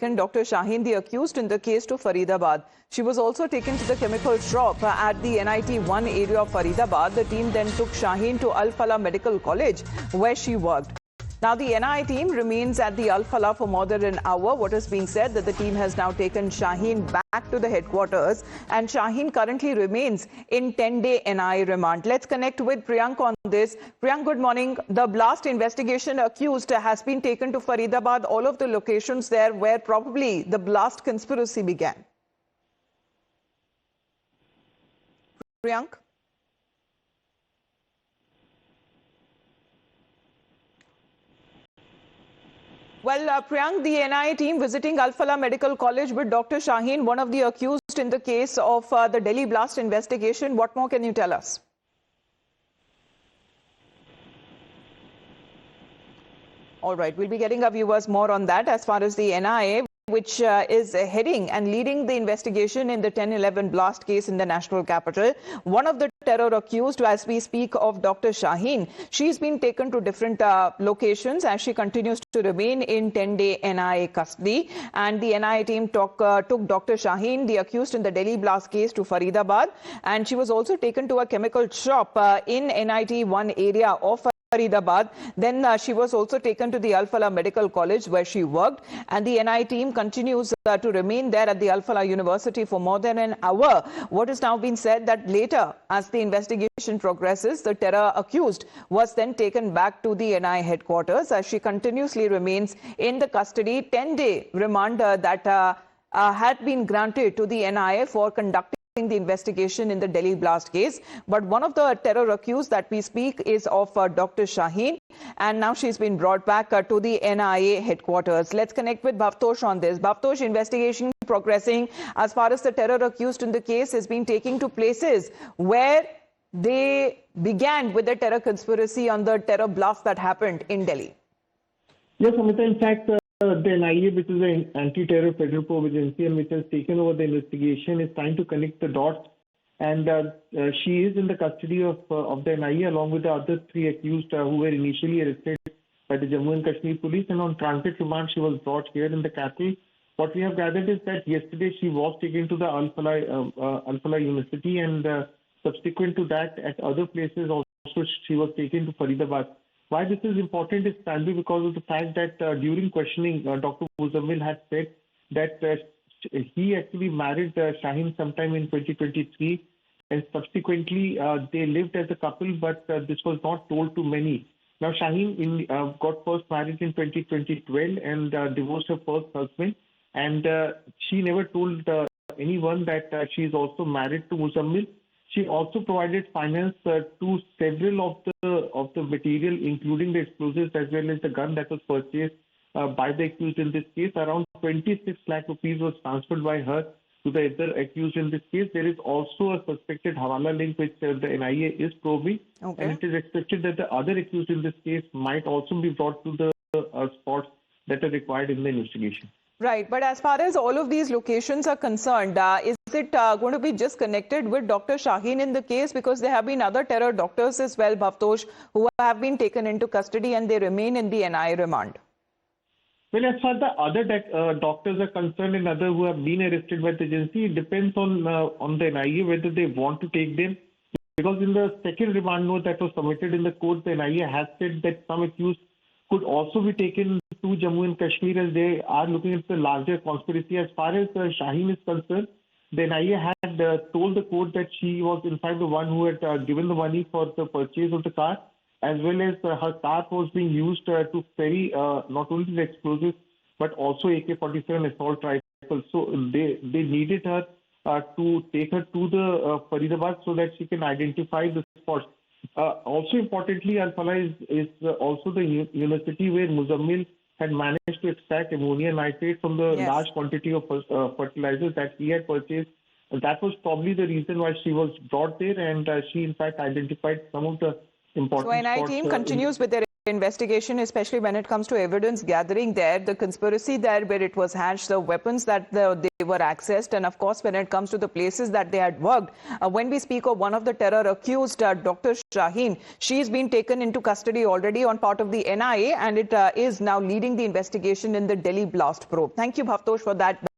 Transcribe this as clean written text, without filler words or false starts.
Dr. Shaheen, the accused in the case, to Faridabad. She was also taken to the chemical shop at the NIT 1 area of Faridabad. The team then took Shaheen to Al Falah Medical College, where she worked. Now, the NI team remains at the Al Falah for more than an hour. What is being said that the team has now taken Shaheen back to the headquarters, and Shaheen currently remains in 10-day NI remand. Let's connect with Priyank on this. Priyank, good morning. The blast investigation accused has been taken to Faridabad, all of the locations there where probably the blast conspiracy began. Priyank? Well, Priyank, the NIA team visiting Al Falah Medical College with Dr. Shaheen, one of the accused in the case of the Delhi blast investigation. What more can you tell us? All right, we'll be getting our viewers more on that as far as the NIA, which is heading and leading the investigation in the 10-11 blast case in the national capital. One of the terror accused, as we speak of Dr. Shaheen, she's been taken to different locations as she continues to remain in 10-day NIA custody. And the NIA team took Dr. Shaheen, the accused in the Delhi blast case, to Faridabad. And she was also taken to a chemical shop in NIT 1 area of Faridabad. Then she was also taken to the Al Falah Medical College, where she worked, and the NI team continues to remain there at the Al Falah University for more than an hour. What has now been said that later, as the investigation progresses, the terror accused was then taken back to the NI headquarters as she continuously remains in the custody. 10-day remand that had been granted to the NIA for conducting the investigation in the Delhi blast case. But one of the terror accused that we speak is of Dr. Shaheen, and now she's been brought back to the NIA headquarters. Let's connect with Bhavtosh on this. Bhavtosh, investigation progressing as far as the terror accused in the case has been taking to places where they began with the terror conspiracy on the terror blast that happened in Delhi. Yes, Amita, in fact, the NIA, which is an anti-terror federal probe agency and which has taken over the investigation, is trying to connect the dots. And she is in the custody of the NIA along with the other three accused who were initially arrested by the Jammu and Kashmir police. And on transit remand, she was brought here in the capital. What we have gathered is that yesterday she was taken to the Al Falah University, and subsequent to that, at other places also she was taken to Faridabad. Why this is important is primarily because of the fact that during questioning, Dr. Muzammil had said that he actually married Shaheen sometime in 2023, and subsequently they lived as a couple, but this was not told to many. Now, Shaheen got first married in 2012 and divorced her first husband, and she never told anyone that she is also married to Muzammil. She also provided finance to several of the material, including the explosives as well as the gun that was purchased by the accused in this case. Around 26 lakh rupees was transferred by her to the other accused in this case. There is also a suspected Hawala link which the NIA is probing, and it is expected that the other accused in this case might also be brought to the spots that are required in the investigation. Right, but as far as all of these locations are concerned, is it going to be just connected with Dr. Shaheen in the case? Because there have been other terror doctors as well, Bhavtosh, who have been taken into custody and they remain in the NI remand. Well, as far as the other doctors are concerned and others who have been arrested by the agency, it depends on the NIA whether they want to take them. Because in the second remand note that was submitted in the court, the NIA has said that some accused could also be taken to Jammu and Kashmir as they are looking at the larger conspiracy. As far as Shaheen is concerned, the NIA had told the court that she was in fact the one who had given the money for the purchase of the car, as well as her car was being used to ferry not only the explosives but also AK-47 assault rifles. So they needed her to take her to the Faridabad so that she can identify the spots. Also importantly, Al Falah is also the university where Muzammil had managed to extract ammonium nitrate from the large quantity of fertilizers that he had purchased. That was probably the reason why she was brought there, and she in fact identified some of the important spots. So NI team continues with their investigation, especially when it comes to evidence gathering there, the conspiracy there where it was hatched, the weapons that they were accessed, and of course when it comes to the places that they had worked. When we speak of one of the terror accused, Dr. Shaheen, she's been taken into custody already on part of the NIA, and it is now leading the investigation in the Delhi blast probe. Thank you, Bhavtosh, for that.